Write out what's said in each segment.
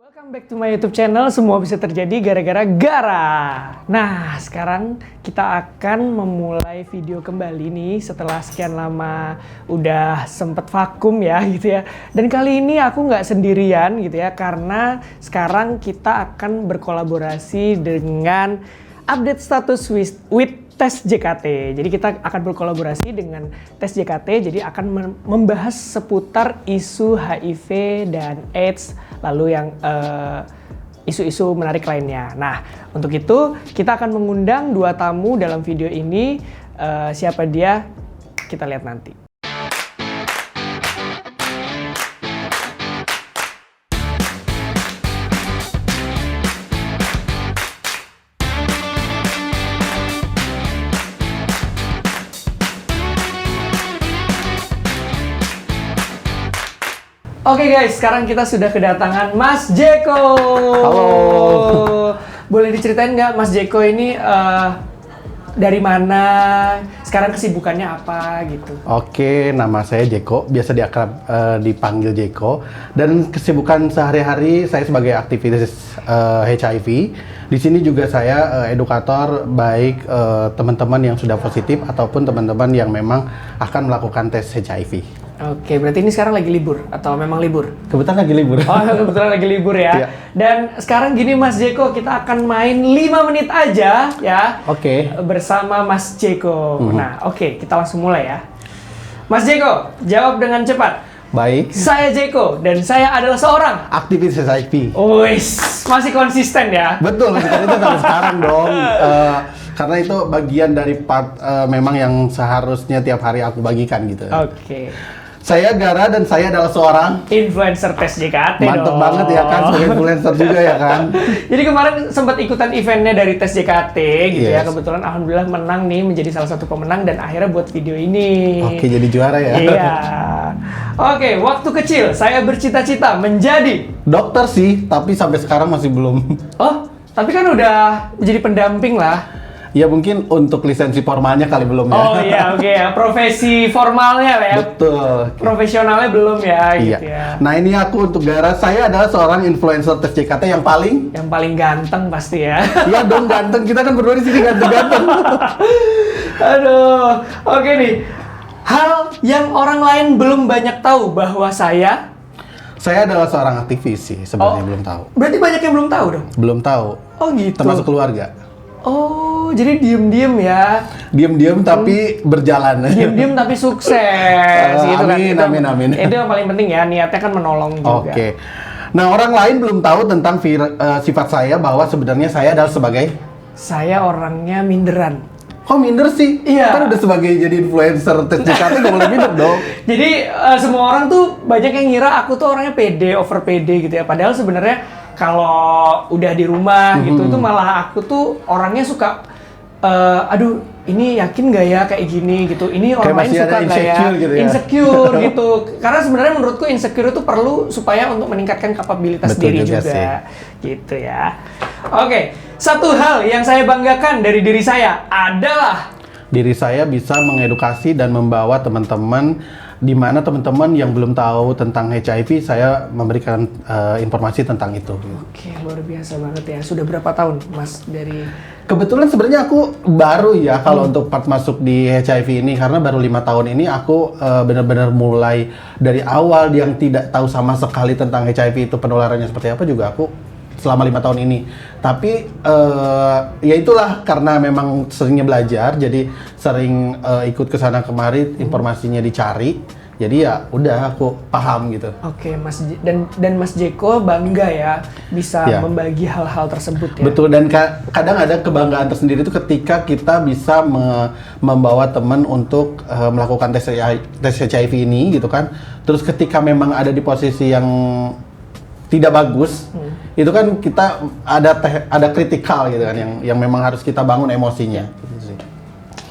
Welcome back to my YouTube channel. Semua bisa terjadi gara-gara Gara. Nah, sekarang kita akan memulai video kembali nih setelah sekian lama udah sempet vakum ya gitu ya. Dan kali ini aku nggak sendirian gitu ya, karena sekarang kita akan berkolaborasi dengan update status with tes JKT. Jadi kita akan berkolaborasi dengan tes JKT, jadi akan membahas seputar isu HIV dan AIDS, lalu yang isu-isu menarik lainnya. Nah, untuk itu kita akan mengundang dua tamu dalam video ini. Siapa dia? Kita lihat nanti. Oke guys, sekarang kita sudah kedatangan Mas Jeko. Halo. Boleh diceritain nggak Mas Jeko ini dari mana? Sekarang kesibukannya apa gitu? Oke, nama saya Jeko, biasa dipanggil Jeko. Dan kesibukan sehari-hari saya sebagai aktivis HIV. Di sini juga saya edukator, baik teman-teman yang sudah positif ataupun teman-teman yang memang akan melakukan tes HIV. Oke, berarti ini sekarang lagi libur atau memang libur? Kebetulan lagi libur. Oh, kebetulan lagi libur ya. Iya. Dan sekarang gini Mas Jeko, kita akan main 5 menit aja ya. Oke. Bersama Mas Jeko. Nah, oke, kita langsung mulai ya. Mas Jeko, jawab dengan cepat. Baik. Saya Jeko dan saya adalah seorang Aktivis HIV. Wis, masih konsisten ya. Betul, kita itu sampai sekarang dong. Karena itu bagian dari part memang yang seharusnya tiap hari aku bagikan gitu. Oke. Saya Gara dan saya adalah seorang Influencer tes JKT mantep dong. banget ya kan, sebagai influencer juga ya kan. Jadi kemarin sempat ikutan eventnya dari tes JKT gitu ya. Yes. Kebetulan alhamdulillah menang nih, menjadi salah satu pemenang dan akhirnya buat video ini. Oke, jadi juara ya. Iya. Oke, waktu kecil saya bercita-cita menjadi. Dokter sih, tapi sampai sekarang masih belum. Oh, tapi kan udah menjadi pendamping lah. Ya mungkin untuk lisensi formalnya kali belum ya. Oh iya, oke ya. Profesi formalnya lah ya. Betul. Profesionalnya belum ya, Iya. gitu ya. Nah ini aku untuk Gara, saya adalah seorang influencer tes JKT yang paling. Yang paling ganteng pasti ya. Iya dong ganteng, kita kan berdua di sini ganteng-ganteng. Aduh, oke nih. Hal yang orang lain belum banyak tahu bahwa saya. Saya adalah seorang aktivis sih, sebenarnya belum tahu. Berarti banyak yang belum tahu dong? Belum tahu. Oh gitu. Termasuk keluarga. Oh, jadi diem-diem ya. Diam-diam tapi berjalan. Diem-diem tapi sukses gitu kan. Amin, Itu- amin, amin. Itu yang paling penting ya, niatnya kan menolong juga. Oke. Nah orang lain belum tahu tentang sifat saya bahwa sebenarnya saya adalah sebagai. Saya orangnya minderan. Kok minder sih? Iya. Kan udah sebagai jadi influencer tes JKT gak boleh minder dong. Jadi semua orang tuh banyak yang ngira aku tuh orangnya pede, over pede gitu ya. Padahal sebenarnya kalau udah di rumah gitu tuh malah aku tuh orangnya suka aduh ini yakin nggak ya kayak gini gitu. Ini orang Kayak lain masih suka ada nggak ya? insecure gitu ya? Insecure gitu. Karena sebenarnya menurutku insecure itu perlu supaya untuk meningkatkan kapabilitas Betul diri juga juga. sih. Gitu ya. Oke, satu hal yang saya banggakan dari diri saya adalah Diri saya bisa mengedukasi dan membawa teman-teman, di mana teman-teman yang belum tahu tentang HIV, saya memberikan informasi tentang itu. Oke, luar biasa banget ya. Sudah berapa tahun Mas dari Kebetulan sebenarnya aku baru ya kalau untuk part masuk di HIV ini, karena baru 5 tahun ini aku benar-benar mulai dari awal yang tidak tahu sama sekali tentang HIV itu penularannya seperti apa juga aku selama 5 tahun ini. Tapi ya itulah karena memang seringnya belajar, jadi sering ikut ke sana kemari, informasinya dicari. Jadi ya udah aku paham gitu. Oke, dan Mas Jeko bangga ya bisa Ya. membagi hal-hal tersebut ya. Betul, dan kadang ada kebanggaan tersendiri itu ketika kita bisa membawa teman untuk melakukan tes HIV ini gitu kan. Terus ketika memang ada di posisi yang tidak bagus, itu kan kita ada kritikal gitu kan yang memang harus kita bangun emosinya. Gitu sih.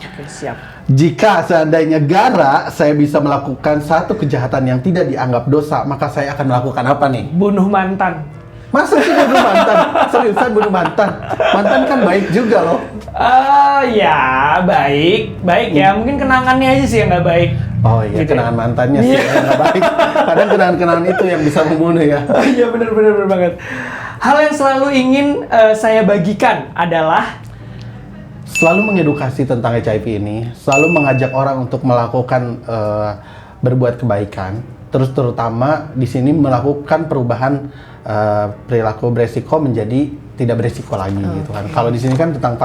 Oke, siap. Jika seandainya Gara saya bisa melakukan satu kejahatan yang tidak dianggap dosa, maka saya akan melakukan apa nih? Bunuh mantan. Masa sih bunuh mantan? Seriusan bunuh mantan? Mantan kan baik juga loh. Ya baik ya. Mungkin kenangannya aja sih yang nggak baik. Oh iya, Gitu ya? kenangan mantannya sih yang nggak baik. Kadang kenangan-kenangan itu yang bisa membunuh ya. Iya benar banget. Hal yang selalu ingin saya bagikan adalah Selalu mengedukasi tentang HIV ini, selalu mengajak orang untuk melakukan berbuat kebaikan, terus terutama di sini melakukan perubahan perilaku beresiko menjadi tidak beresiko lagi gitu kan. Kalau di sini kan tentang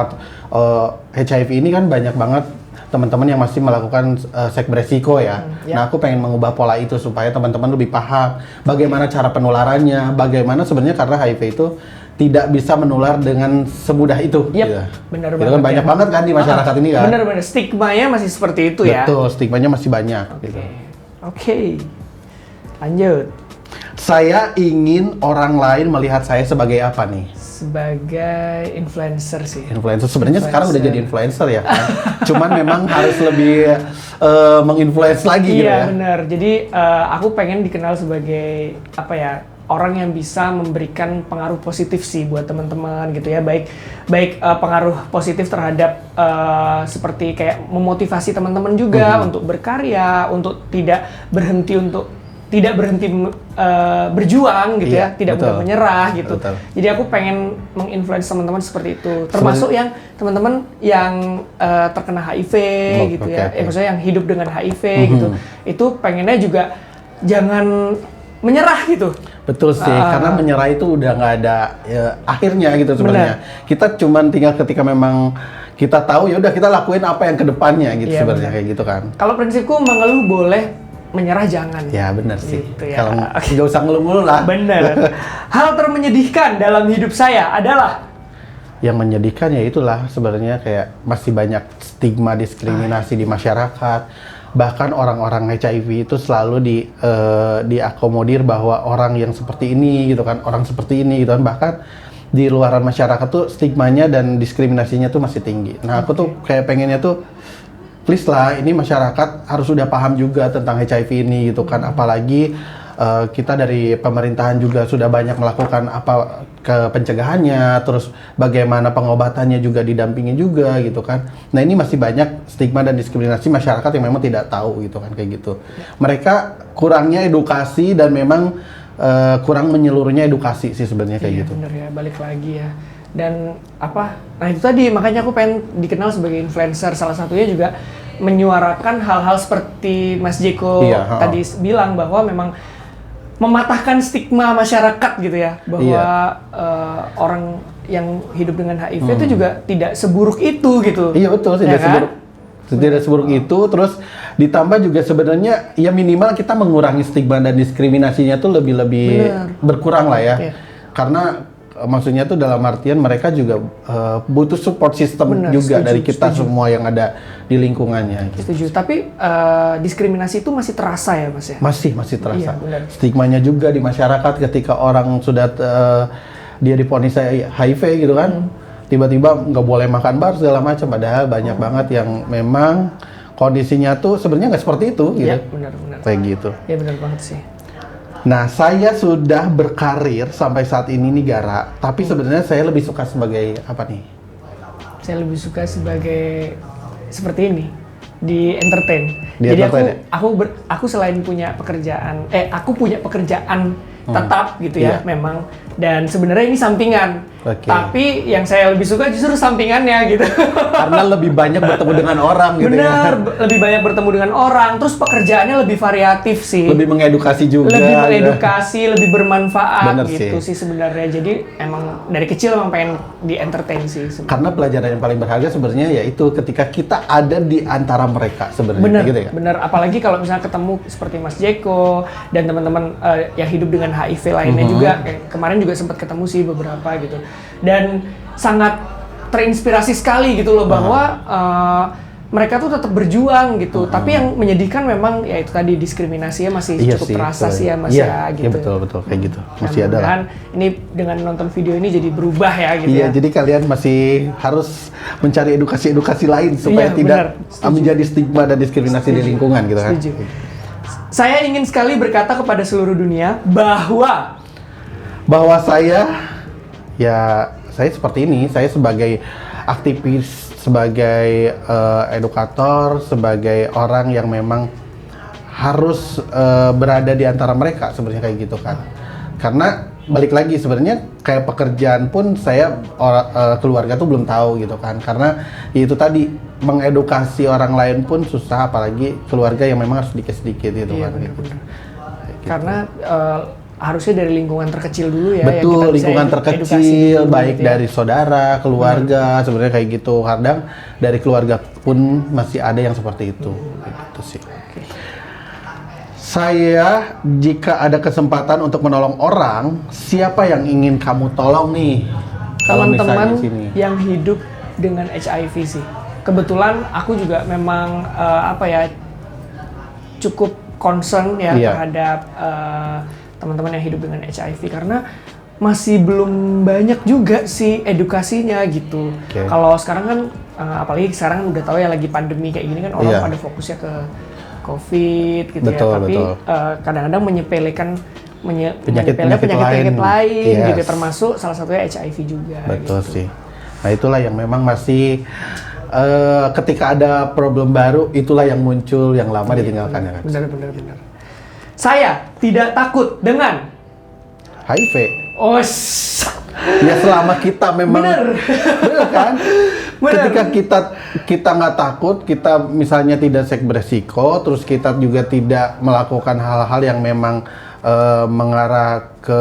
HIV ini kan banyak banget teman-teman yang masih melakukan seks beresiko ya. Nah, aku pengen mengubah pola itu supaya teman-teman lebih paham bagaimana cara penularannya, bagaimana sebenarnya karena HIV itu tidak bisa menular dengan semudah itu. Yap, gitu. benar Itu banget kan banyak ya. banget kan di masyarakat ini kan. Bener-bener stigmanya masih seperti itu ya. Betul, stigmanya masih banyak. Gitu. Oke. Lanjut. Saya ingin orang lain melihat saya sebagai apa nih? Sebagai influencer sih. Influencer sebenarnya sekarang udah Influencer. jadi influencer ya kan? Cuman memang harus lebih menginfluence lagi gitu Iya ya. benar. Jadi aku pengen dikenal sebagai apa ya, orang yang bisa memberikan pengaruh positif sih buat teman-teman gitu ya. Baik pengaruh positif terhadap seperti kayak memotivasi teman-teman juga untuk berkarya, untuk tidak berhenti berjuang gitu Iya, ya, tidak betul. mudah menyerah gitu. Betul. Jadi aku pengen menginfluence teman-teman seperti itu, termasuk yang teman-teman yang terkena HIV gitu ya, oke. maksudnya yang hidup dengan HIV gitu, itu pengennya juga jangan menyerah gitu. Betul sih, karena menyerah itu udah nggak ada akhirnya gitu sebenarnya. Kita cuman tinggal ketika memang kita tahu ya udah kita lakuin apa yang kedepannya gitu Iya, sebenarnya benar. kayak gitu kan. Kalau prinsipku mengeluh boleh, menyerah jangan. Ya benar sih. Gitu ya. Kalau nggak usah ngeluh-ngeluh lah. Bener. Hal termenyedihkan dalam hidup saya adalah Yang menyedihkan ya itulah sebenarnya kayak masih banyak stigma diskriminasi di masyarakat. Bahkan orang-orang HIV itu selalu diakomodir bahwa orang yang seperti ini gitu kan, orang seperti ini gitu kan. Bahkan di luaran masyarakat tuh stigmanya dan diskriminasinya tuh masih tinggi. Nah, aku tuh kayak pengennya tuh please lah, ini masyarakat harus sudah paham juga tentang HIV ini gitu kan. Apalagi kita dari pemerintahan juga sudah banyak melakukan ke pencegahannya, terus bagaimana pengobatannya juga didampingi juga gitu kan. Nah, ini masih banyak stigma dan diskriminasi masyarakat yang memang tidak tahu gitu kan kayak gitu. Mereka kurangnya edukasi dan memang kurang menyeluruhnya edukasi sih sebenarnya kayak gitu. Bener ya, balik lagi ya. Dan nah itu tadi makanya aku pengen dikenal sebagai influencer. Salah satunya juga menyuarakan hal-hal seperti Mas Jeko tadi bilang bahwa memang mematahkan stigma masyarakat gitu ya, bahwa orang yang hidup dengan HIV itu juga tidak seburuk itu gitu. Iya betul, tidak seburuk itu. Terus ditambah juga sebenarnya ya minimal kita mengurangi stigma dan diskriminasinya tuh lebih berkurang lah ya. Karena maksudnya tuh dalam artian mereka juga butuh support system juga dari kita semua yang ada di lingkungannya. Gitu. Setuju. Tapi diskriminasi itu masih terasa ya Mas ya? Masih terasa. Iya, benar. Stigmanya juga di masyarakat ketika orang sudah dia divonis HIV gitu kan, tiba-tiba nggak boleh makan bar segala macam. Padahal banyak banget yang memang kondisinya tuh sebenarnya nggak seperti itu. Gitu. Iya, benar-benar. Kayak gitu. Iya benar banget sih. Nah, saya sudah berkarir sampai saat ini nih Gara, tapi sebenarnya saya lebih suka sebagai apa nih? Saya lebih suka sebagai seperti ini, di entertain. Di Jadi entertain aku selain punya pekerjaan, aku punya pekerjaan tetap gitu ya, memang. Dan sebenarnya ini sampingan. Tapi yang saya lebih suka justru sampingannya gitu. Karena lebih banyak bertemu dengan orang gitu Bener, ya. lebih banyak bertemu dengan orang, terus pekerjaannya lebih variatif sih. Lebih mengedukasi juga. Lebih mengedukasi, lebih bermanfaat. Bener gitu sih sebenarnya. Jadi emang dari kecil emang pengen di entertain sih sebenarnya. Karena pelajaran yang paling berharga sebenarnya yaitu ketika kita ada di antara mereka sebenarnya. Bener, gitu ya? bener. Apalagi kalau misalnya ketemu seperti Mas Jeko dan teman-teman yang hidup dengan HIV lainnya juga. Kayak kemarin juga sempat ketemu sih beberapa gitu. Dan sangat terinspirasi sekali gitu loh bahwa mereka tuh tetap berjuang gitu. Tapi yang menyedihkan memang ya itu tadi diskriminasinya masih cukup terasa sih ya Mas ya gitu. Iya betul kayak gitu. Masih ada lah. Ini dengan nonton video ini jadi berubah ya gitu Iya, ya. jadi kalian masih harus mencari edukasi-edukasi lain supaya tidak menjadi stigma dan diskriminasi di lingkungan gitu kan. Setuju. Saya ingin sekali berkata kepada seluruh dunia bahwa saya seperti ini, saya sebagai aktivis, sebagai edukator, sebagai orang yang memang harus berada di antara mereka sebenarnya kayak gitu kan. Karena balik lagi sebenarnya kayak pekerjaan pun saya keluarga tuh belum tahu gitu kan. Karena itu tadi mengedukasi orang lain pun susah, apalagi keluarga yang memang harus sedikit-sedikit gitu Iya, kan. benar-benar. Gitu. Karena harusnya dari lingkungan terkecil dulu ya. Betul, yang kita bisa lingkungan edukasi terkecil, dulu, baik gitu ya. dari saudara, keluarga, sebenarnya kayak gitu. Kadang dari keluarga pun masih ada yang seperti itu, gitu sih. Saya, jika ada kesempatan untuk menolong orang, siapa yang ingin kamu tolong nih? Kalau Teman-teman misalnya di sini. yang hidup dengan HIV sih. Kebetulan aku juga memang cukup concern ya Iya. terhadap teman-teman yang hidup dengan HIV karena masih belum banyak juga sih edukasinya gitu. Oke. Kalau sekarang kan apalagi sekarang udah tahu ya lagi pandemi kayak gini kan orang Iya. pada fokusnya ke COVID gitu Betul, ya. Tapi betul. kadang-kadang menyepelekan Penyakit-penyakit penyakit-penyakit lain Yes. gitu, termasuk salah satunya HIV juga. Betul gitu. sih. Nah itulah yang memang masih ketika ada problem baru, itulah yang muncul, yang lama ditinggalkan ya kan. Benar. Saya tidak takut dengan HIV. Oh, Ya selama kita memang Bener. bener kan? Bener. Ketika kita nggak takut, kita misalnya tidak seks beresiko, terus kita juga tidak melakukan hal-hal yang memang mengarah ke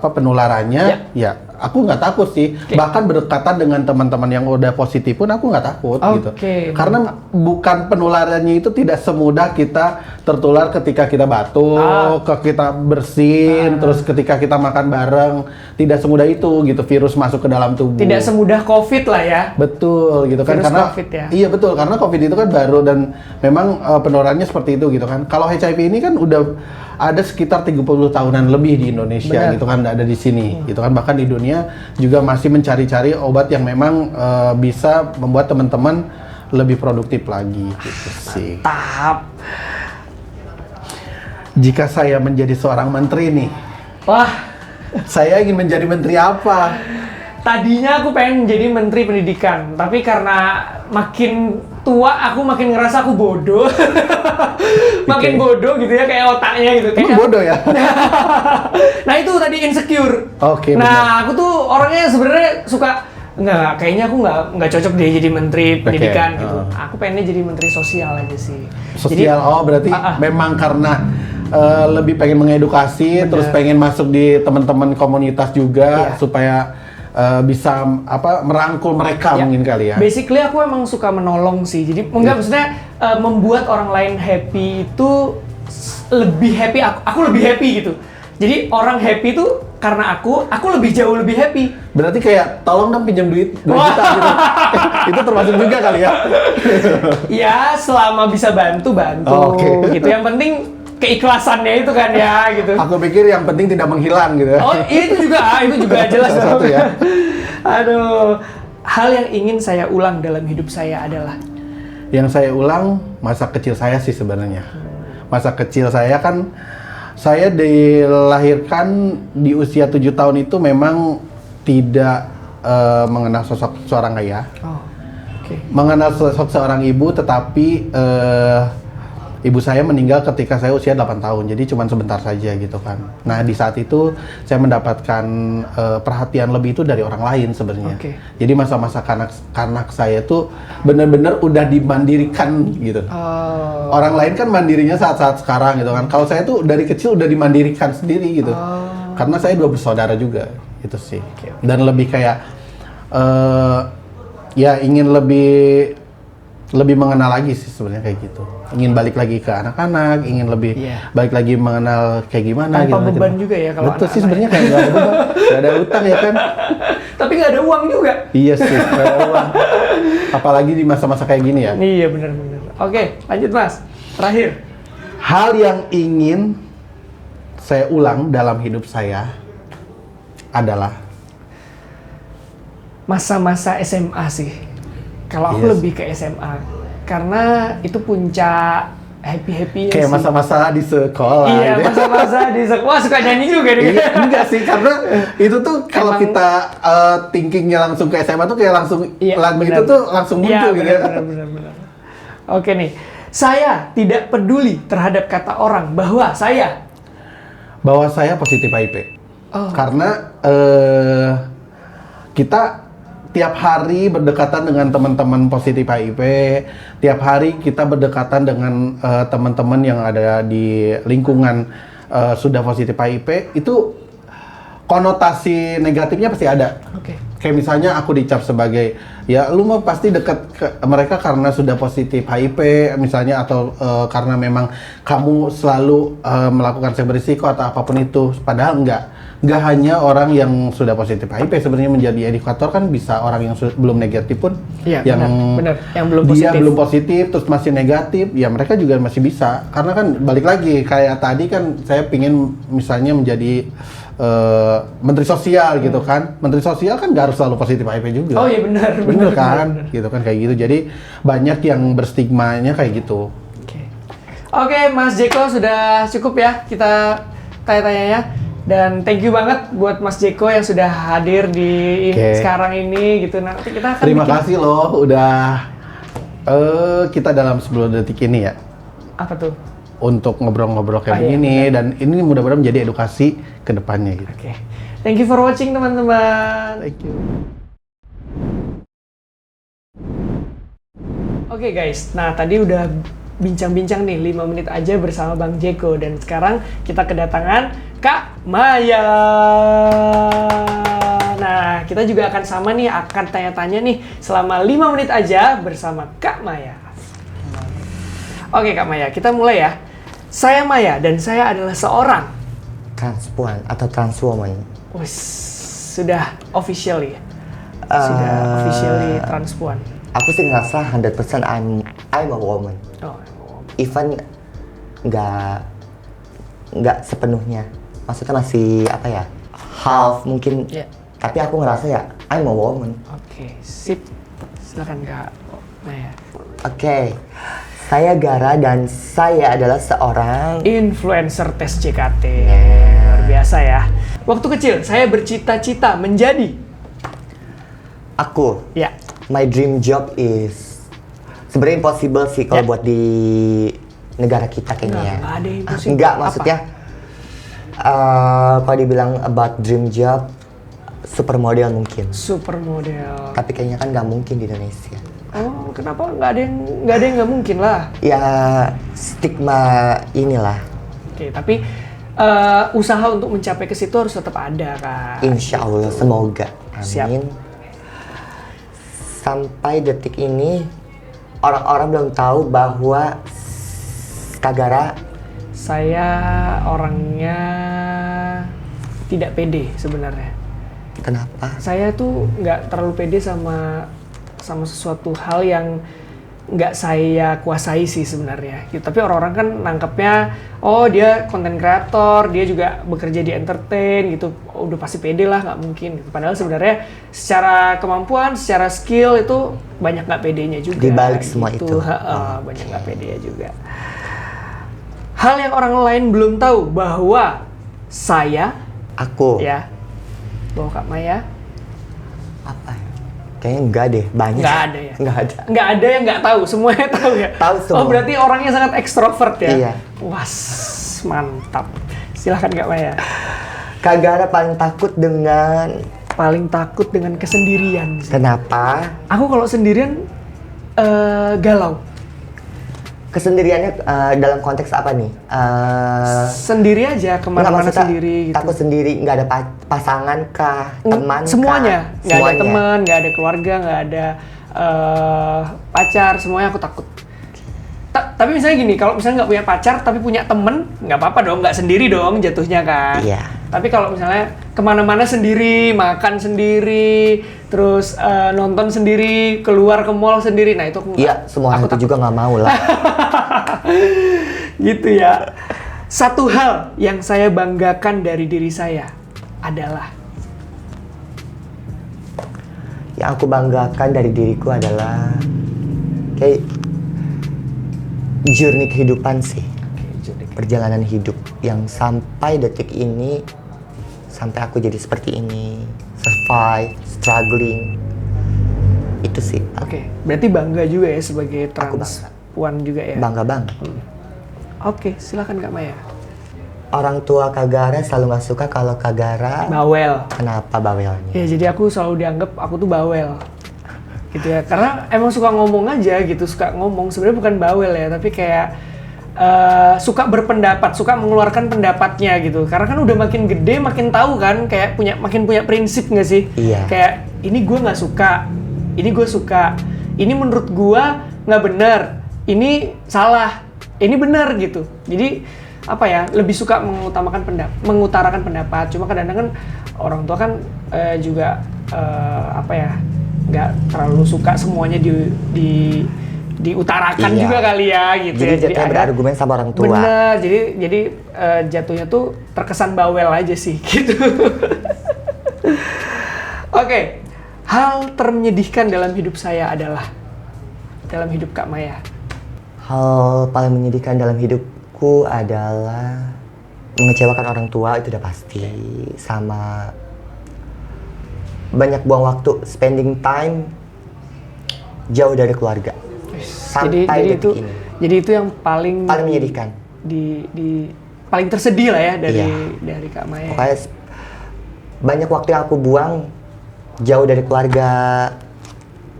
penularannya, ya aku nggak takut sih. Oke. Bahkan berdekatan dengan teman-teman yang udah positif pun aku nggak takut gitu. Oke, Karena bukan penularannya itu tidak semudah kita tertular ketika kita batuk, kita bersin, terus ketika kita makan bareng, tidak semudah itu gitu virus masuk ke dalam tubuh. tidak semudah COVID lah ya. Betul gitu kan, Virus karena COVID ya. Iya betul, karena COVID itu kan baru dan memang penularannya seperti itu gitu kan. Kalau HIV ini kan udah ada sekitar 30 tahunan lebih di Indonesia. Benar. Gitu kan, ada di sini gitu kan, bahkan di dunia juga masih mencari-cari obat yang memang bisa membuat teman-teman lebih produktif lagi gitu sih. Tahap. Jika saya menjadi seorang menteri nih, Wah, saya ingin menjadi menteri apa? tadinya aku pengen jadi menteri pendidikan, tapi karena makin tua aku makin ngerasa aku bodoh. Makin bodoh gitu ya kayak otaknya gitu. Emang Kayak bodoh ya? nah itu tadi insecure. Oke, Nah aku tuh orangnya sebenarnya suka nggak, kayaknya aku nggak cocok deh jadi menteri pendidikan gitu. Aku pengennya jadi menteri sosial aja sih. Sosial, berarti memang karena lebih pengen mengedukasi, terus pengen masuk di teman-teman komunitas juga, Iya. supaya bisa merangkul mereka mungkin kali ya. Basically aku emang suka menolong sih. Jadi enggak maksudnya membuat orang lain happy itu lebih happy, aku lebih happy gitu. Jadi orang happy tuh karena aku lebih jauh lebih happy. Berarti kayak tolong dong pinjam duit 2 juta gitu. Itu termasuk juga kali ya. Ya selama bisa bantu Oke. gitu. Yang penting keikhlasannya itu kan ya gitu. Aku pikir yang penting tidak menghilang gitu. Oh itu juga jelas Salah satu dong. ya. Aduh, hal yang ingin saya ulang dalam hidup saya adalah Yang saya ulang masa kecil saya sih sebenarnya. Masa kecil saya kan, saya dilahirkan di usia 7 tahun itu memang tidak mengenal sosok seorang ayah. Oke. Mengenal sosok seorang ibu, tetapi ibu saya meninggal ketika saya usia 8 tahun, jadi cuma sebentar saja gitu kan. Nah di saat itu saya mendapatkan perhatian lebih itu dari orang lain sebenarnya. Oke. Jadi masa-masa kanak saya tuh benar-benar udah dimandirikan gitu. Orang lain kan mandirinya saat-saat sekarang gitu kan. Kalau saya tuh dari kecil udah dimandirikan sendiri gitu. Karena saya 2 bersaudara juga, itu sih. Dan lebih kayak ya ingin lebih mengenal lagi sih sebenarnya kayak gitu. Ingin balik lagi ke anak-anak, ingin lebih balik lagi mengenal kayak gimana Tanpa gitu. beban juga ya kalau betul sih anak-anak sebenarnya kayak nggak ada beban, nggak ada utang ya kan. Tapi nggak ada uang juga. Iya sih, nggak ada uang. Apalagi di masa-masa kayak gini ya. Iya benar-benar. Oke, lanjut Mas. Terakhir. Hal yang ingin saya ulang dalam hidup saya adalah Masa-masa SMA sih. Kalau aku Yes. lebih ke SMA. Karena itu puncak happy-happynya kayak sih. masa-masa di sekolah. Iya, gitu ya. masa-masa di sekolah. Wah, suka nyanyi juga nih. Iya, enggak sih, karena itu tuh kalau Emang- kita thinkingnya langsung ke SMA tuh kayak langsung Iya, lagu benar. itu tuh langsung muncul Iya, gitu ya. benar. Oke nih, Saya tidak peduli terhadap kata orang bahwa saya positif HIV. Oh. Karena kita tiap hari berdekatan dengan teman-teman positif HIV, tiap hari kita berdekatan dengan teman-teman yang ada di lingkungan sudah positif HIV, itu konotasi negatifnya pasti ada. Oke. Kayak misalnya aku dicap sebagai, ya lu mah pasti dekat ke mereka karena sudah positif HIV misalnya, atau karena memang kamu selalu melakukan seks berisiko atau apapun itu. Padahal nggak hanya orang yang sudah positif HIV sebenarnya menjadi indikator, kan bisa orang yang belum negatif pun, Iya, yang benar. Yang belum dia positif. belum positif terus masih negatif, ya mereka juga masih bisa. Karena kan balik lagi kayak tadi kan saya pingin misalnya menjadi menteri sosial gitu kan. Menteri sosial kan nggak harus selalu positif HIV juga. Oh iya benar kan, benar. gitu kan kayak gitu. Jadi banyak yang berstigmanya kayak gitu. Oke, Mas Jeko sudah cukup ya kita tanya-tanyanya. Dan thank you banget buat Mas Jeko yang sudah hadir di sekarang ini gitu. Nanti kita akan Terima kasih loh udah kita dalam 10 detik ini ya. Apa tuh? Untuk ngobrol-ngobrol kayak begini, dan ini mudah-mudahan menjadi edukasi ke depannya gitu. Oke. Thank you for watching teman-teman. Thank you. Oke guys, nah tadi udah bincang-bincang nih 5 menit aja bersama Bang Jeko, dan sekarang kita kedatangan Kak Maya. Nah, kita juga akan sama nih, akan tanya-tanya nih selama 5 menit aja bersama Kak Maya. Oke Kak Maya, kita mulai ya. Saya Maya dan saya adalah seorang transpuan atau transwoman. Sudah officially transpuan. Aku sih ngerasa 100% I'm a woman. Oh, Even nggak sepenuhnya. Maksudnya masih apa ya? Half mungkin. Yeah. Tapi aku ngerasa ya I'm a woman. Oke, sip. Silakan Kak Maya. Oke. Saya Gara dan saya adalah seorang influencer tes JKT. Luar biasa ya. Waktu kecil saya bercita-cita menjadi Ya. My dream job is sebenarnya impossible sih kalau buat di negara kita kayaknya. Nggak ada impossible. Enggak, maksudnya kalau dibilang about dream job, supermodel mungkin. Supermodel. Tapi kayaknya kan nggak mungkin di Indonesia. Oh, kenapa nggak ada yang nggak mungkin lah? Ya stigma inilah. Oke, tapi usaha untuk mencapai ke situ harus tetap ada kan. Insya Allah, semoga. Amin. Siap. Sampai detik ini orang-orang belum tahu bahwa Kak Gara. Saya orangnya tidak pede sebenarnya. Kenapa? Saya tuh nggak terlalu pede sama sesuatu hal yang nggak saya kuasai sih sebenarnya. Gitu. Tapi orang-orang kan nangkepnya, oh dia konten kreator, dia juga bekerja di entertain gitu, oh, udah pasti pede lah, nggak mungkin. Gitu. Padahal sebenarnya secara kemampuan, secara skill itu banyak nggak pedenya juga. Di balik semua gitu. itu. Banyak nggak pedenya juga. Hal yang orang lain belum tahu bahwa Aku. Ya, bahwa Kak Maya. Apa? Kayaknya enggak deh, banyak. Nggak ada ya? Nggak ada. Nggak ada yang nggak tahu, semuanya tahu ya? Tahu semua. Oh, berarti orangnya sangat ekstrovert ya? Iya. Wah, mantap. Silahkan Kak Maya. Kak Gara paling takut dengan... Paling takut dengan kesendirian sih. Kenapa? Aku kalau sendirian galau. Kesendiriannya dalam konteks apa nih? Sendiri aja, kemana-mana Nggak, maksudnya sendiri gitu. takut sendiri, nggak ada pasangan kah? Teman Semuanya. kah? Nggak ada teman, nggak ada keluarga, nggak ada pacar, semuanya aku takut. Tapi misalnya gini, kalau misalnya nggak punya pacar tapi punya temen, nggak apa-apa dong, nggak sendiri dong jatuhnya kan. Iya. Tapi kalau misalnya kemana-mana sendiri, makan sendiri, terus nonton sendiri, keluar ke mall sendiri, nah itu aku nggak. Iya, semua orang itu juga nggak mau lah. Gitu ya. Satu hal yang saya banggakan dari diri saya adalah Yang aku banggakan dari diriku adalah kayak journey kehidupan sih. Perjalanan hidup yang sampai detik ini, sampai aku jadi seperti ini, survive, struggling, itu sih. Oke, berarti bangga juga ya sebagai Aku bangga. Puan juga ya. Bangga banget. Oke, silakan Kak Maya. Orang tua Kak Gara selalu nggak suka kalau Kak Gara. Bawel. Kenapa bawelnya? Ya jadi aku selalu dianggap aku tuh bawel. Gitu ya. Karena emang suka ngomong aja gitu, suka ngomong. Sebenarnya bukan bawel ya, tapi kayak suka berpendapat, suka mengeluarkan pendapatnya gitu. Karena kan udah makin gede, makin tahu kan, kayak makin punya prinsip nggak sih? Iya. Kayak ini gue nggak suka, ini gue suka, ini menurut gue nggak benar, ini salah, ini benar gitu. Jadi apa ya, lebih suka mengutarakan pendapat. Cuma kadang-kadang kan orang tua kan juga apa ya, nggak terlalu suka semuanya diutarakan juga kali ya gitu. Jadi ya. jatuhnya berargumen sama orang tua. Bener, jadi jatuhnya tuh terkesan bawel aja sih gitu. Oke, hal termenyedihkan dalam hidup saya adalah dalam hidup Kak Maya. Hal paling menyedihkan dalam hidupku adalah mengecewakan orang tua, itu udah pasti. Sama banyak buang waktu, spending time jauh dari keluarga. Sampai detik ini. Jadi itu yang paling menyedihkan. Di paling tersedih lah ya dari Kak Maya. Pokoknya banyak waktu yang aku buang jauh dari keluarga,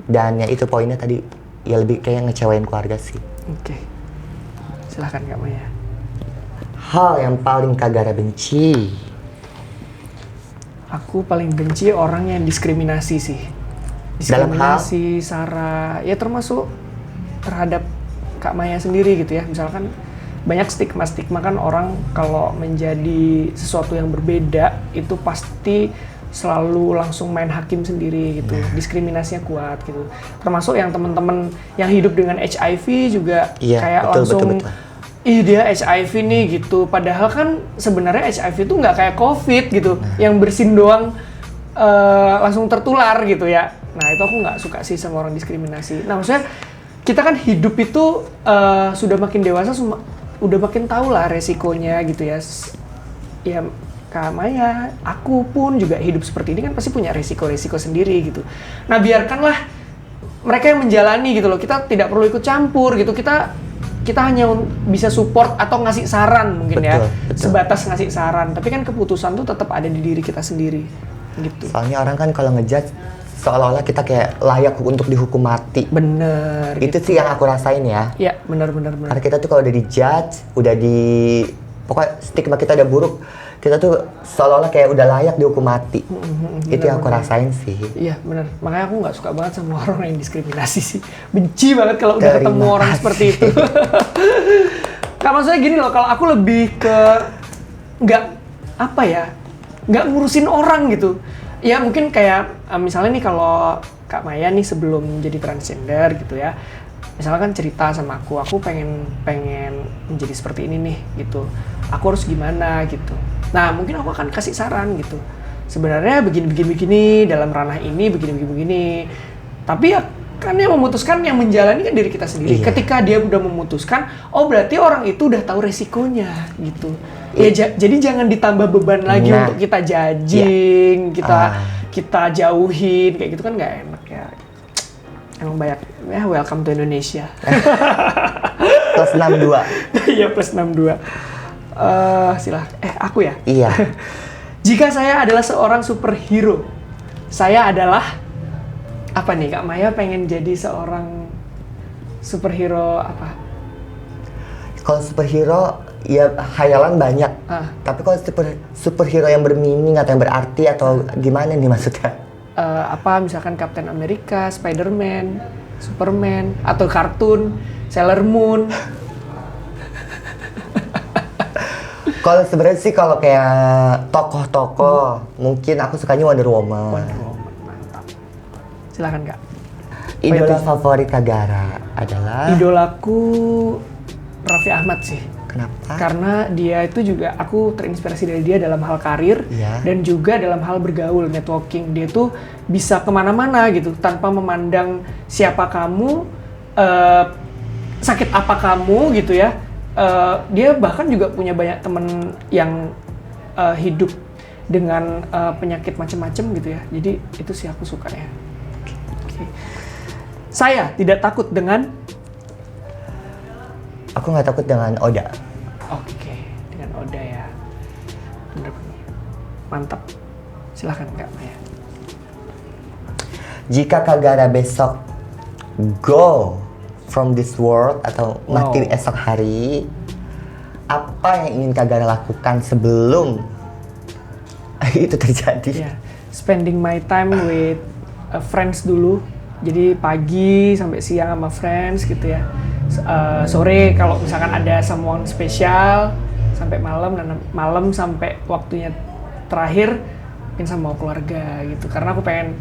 dan ya itu poinnya tadi, ya lebih kayak ngecewain keluarga sih. Oke. Silahkan Kak Maya. Hal yang paling Kak Gara benci. Aku paling benci orang yang diskriminasi sih. Dalam hal? Diskriminasi, sara, ya termasuk terhadap Kak Maya sendiri gitu ya. Misalkan banyak stigma kan orang kalau menjadi sesuatu yang berbeda itu pasti selalu langsung main hakim sendiri gitu. Diskriminasinya kuat gitu. Termasuk yang teman-teman yang hidup dengan HIV juga kayak langsung ih dia HIV nih gitu. Padahal kan sebenarnya HIV itu nggak kayak COVID gitu, yang bersin doang langsung tertular gitu ya. Nah itu aku nggak suka sih sama orang diskriminasi. Nah maksudnya kita kan hidup itu sudah makin dewasa, udah makin tahu lah resikonya gitu ya. Ya Kak Maya, aku pun juga hidup seperti ini kan pasti punya resiko-resiko sendiri gitu. Nah biarkanlah mereka yang menjalani gitu loh. Kita tidak perlu ikut campur gitu. Kita hanya bisa support atau ngasih saran mungkin betul. Sebatas ngasih saran. Tapi kan keputusan tuh tetap ada di diri kita sendiri gitu. Soalnya orang kan kalau ngejudge seolah-olah kita kayak layak untuk dihukum mati. Bener. Itu gitu sih yang aku rasain ya. Iya, bener. Karena kita tuh kalau udah dijudge, pokoknya stigma kita udah buruk, kita tuh seolah-olah kayak udah layak dihukum mati. Itu yang aku rasain sih. Iya, bener. Makanya aku nggak suka banget sama orang yang diskriminasi sih. Benci banget kalau udah ketemu orang seperti itu. Nah, maksudnya gini loh, kalau aku lebih ke nggak ngurusin orang gitu. Ya mungkin kayak misalnya nih kalau Kak Maya nih sebelum jadi transgender gitu ya, misalnya kan cerita sama aku pengen menjadi seperti ini nih gitu, aku harus gimana gitu. Nah mungkin aku akan kasih saran gitu, sebenarnya begini dalam ranah ini begini. Tapi ya kan yang memutuskan, yang menjalani kan diri kita sendiri. Iya. Ketika dia udah memutuskan, oh berarti orang itu udah tahu resikonya gitu. Ya jadi jangan ditambah beban lagi untuk kita judging, kita jauhin kayak gitu kan nggak enak ya. Emang banyak ya, welcome to Indonesia. Plus 62. Iya plus 62. Silahkan. Aku ya? Iya. Jika saya adalah seorang superhero, saya adalah apa nih Kak Maya pengen jadi seorang superhero apa? Kalau superhero ya khayalan banyak. Tapi kalau superhero yang bermeaning atau yang berarti atau gimana nih maksudnya? Apa misalkan Captain America, Spider-Man, Superman, atau kartun Sailor Moon. Kalau sebenarnya sih kalau kayak tokoh-tokoh, mungkin aku sukanya Wonder Woman. Mantap. Silakan Kak. Idola favorit Kak Gara adalah? Idolaku Raffi Ahmad sih. Kenapa? Karena dia itu juga, aku terinspirasi dari dia dalam hal karir dan juga dalam hal bergaul, networking. Dia tuh bisa kemana-mana gitu tanpa memandang siapa kamu, sakit apa kamu gitu ya. Dia bahkan juga punya banyak temen yang hidup dengan penyakit macam-macam gitu ya. Jadi itu sih aku suka ya. Okay. Saya tidak takut dengan Aku nggak takut dengan Oda. Oke, dengan Oda ya. Bener-bener. Mantap. Silahkan Kak Maya. Jika Kak Gara besok go from this world atau mati esok hari, apa yang ingin Kak Gara lakukan sebelum itu terjadi? Yeah. Spending my time with friends dulu. Jadi pagi sampai siang sama friends gitu ya. Sore kalau misalkan ada someone spesial sampai malam, dan malam sampai waktunya terakhir mungkin sama keluarga gitu. Karena aku pengen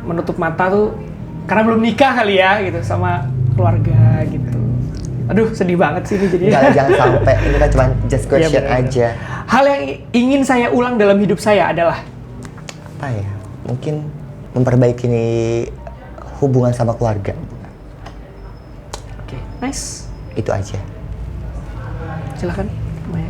menutup mata tuh karena belum nikah kali ya gitu sama keluarga gitu. Aduh, sedih banget sih ini jadinya. Jangan sampai, ini kan cuma just question aja. Hal yang ingin saya ulang dalam hidup saya adalah apa ya? Mungkin memperbaiki hubungan sama keluarga. Oke, nice. Itu aja. Silakan, Maya.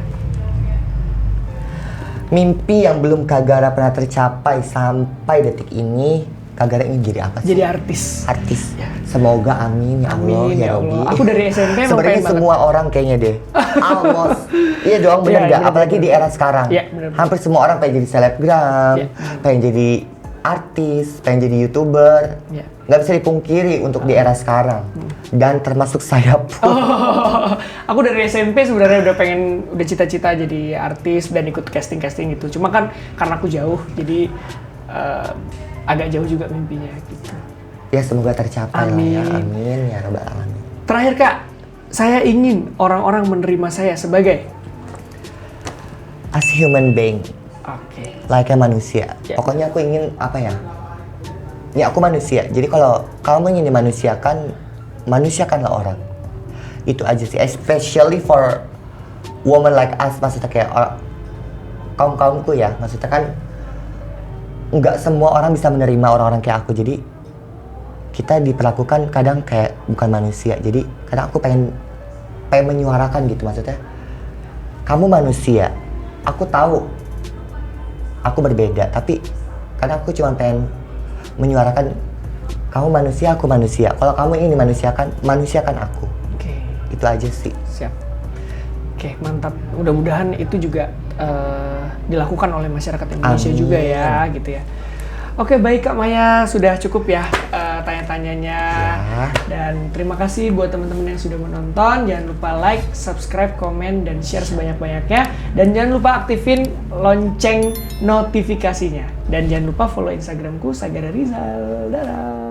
Mimpi yang belum Kak Gara pernah tercapai sampai detik ini, Kak Gara ingin jadi apa sih? Jadi artis. Artis. Semoga amin ya Allah, Amin, ya Robi. Allah. Aku dari SMP emang sebenarnya pengen semua orang kayaknya deh. Almost. Iya dong, bener Iya, nggak? bener, Apalagi bener. di era sekarang. Iya, bener. Hampir semua orang pengen jadi selebgram, Iya. pengen jadi artis, pengen jadi YouTuber. Iya. Nggak bisa dipungkiri untuk di era sekarang. Dan termasuk saya pun. Oh, aku dari SMP sebenarnya udah cita-cita jadi artis dan ikut casting gitu. Cuma kan karena aku jauh, jadi agak jauh juga mimpinya gitu. Ya semoga tercapai lah ya. Amin. Amin ya rabbal alamin. Terakhir Kak, saya ingin orang-orang menerima saya sebagai As human being, oke. like manusia. Ya. Pokoknya aku ingin apa ya? Ya aku manusia. Jadi kalau kamu ingin dimanusiakan, manusiakanlah orang. Itu aja sih. Especially for woman like us, maksudnya kayak kaum-kaumku ya. Maksudnya kan nggak semua orang bisa menerima orang-orang kayak aku. Jadi kita diperlakukan kadang kayak bukan manusia. Jadi kadang aku pengen menyuarakan gitu, maksudnya kamu manusia. Aku tahu aku berbeda, tapi kadang aku cuma pengen menyuarakan kamu manusia, aku manusia. Kalau kamu ingin dimanusiakan, manusiakan aku. Oke. Itu aja sih. Siap. Oke, mantap. Mudah-mudahan itu juga dilakukan oleh masyarakat Indonesia Amin. juga ya, gitu ya. Oke, baik Kak Maya, sudah cukup ya tanya-tanyanya. Ya. Dan terima kasih buat teman-teman yang sudah menonton. Jangan lupa like, subscribe, komen, dan share sebanyak-banyaknya. Dan jangan lupa aktifin lonceng notifikasinya. Dan jangan lupa follow Instagramku, Sagara Rizal. Dadah!